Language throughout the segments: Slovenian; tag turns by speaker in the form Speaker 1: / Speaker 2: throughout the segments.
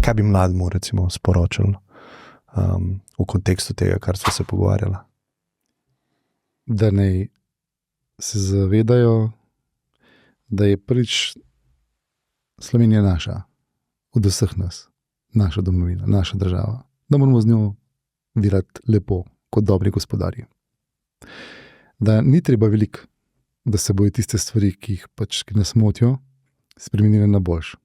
Speaker 1: kaj bi mlademu recimo sporočili v kontekstu tega, kar smo se pogovarjali?
Speaker 2: Da naj se zavedajo, da je prvič Slovenija naša, od vseh nas, naša domovina, naša država, da moramo z njo delati lepo, kot dobri gospodarji. Da ni treba veliko, da se bojo tiste stvari, ki nas motijo, spremenile na boljše.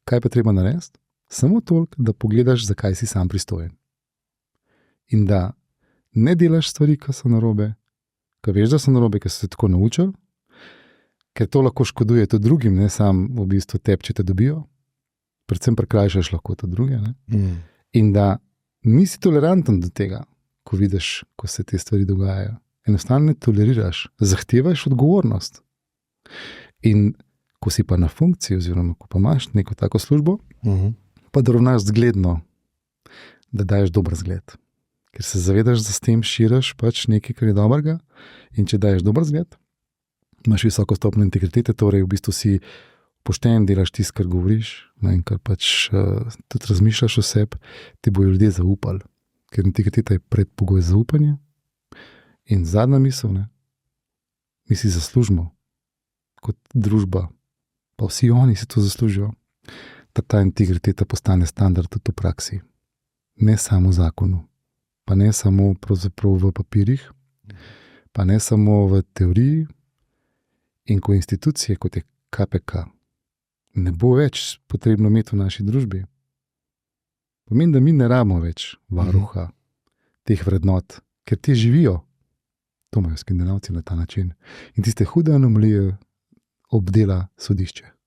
Speaker 2: Kaj pa treba narediti? Samo toliko, da pogledaš, zakaj si sam pristojen. In da ne delaš stvari, ki so narobe, ki veš, da so narobe, ki so se tako naučili, ker to lahko škoduje tudi drugim, ne sam v bistvu tebi, če te dobijo, predvsem prekrajšaš lahko tudi druge. In da nisi toleranten do tega, ko vidiš, ko se te stvari dogajajo. Enostavno ne toleriraš, zahtevaš odgovornost. In ko si pa na funkciji, oziroma ko pa imaš neko tako službo, pa da ravnaš zgledno, da daješ dober zgled. Ker se zavedaš, da s tem širiš nekaj, kar je dobrega, in če daješ dober zgled, imaš visoko stopnjo integritete, torej v bistvu si pošten, delaš tisto, kar govoriš, in kar tudi razmišljaš o sebi, ti bojo ljudje zaupali. Ker integriteta je predpogoj zaupanja. In zadnja misel, mi si zaslužimo kot družba, pa vsi oni si to zaslužijo, da ta integriteta postane standard tudi v praksi. Ne samo v zakonu, pa ne samo pravzaprav v papirjih, pa ne samo v teoriji. In ko institucije, kot je KPK, ne bo več potrebno imeti v naši družbi, pomeni, da mi ne rabimo več varuha teh vrednot, ker te živijo. To imajo Skandinavci na ta način. In tiste hude anomalije obdela sodišče.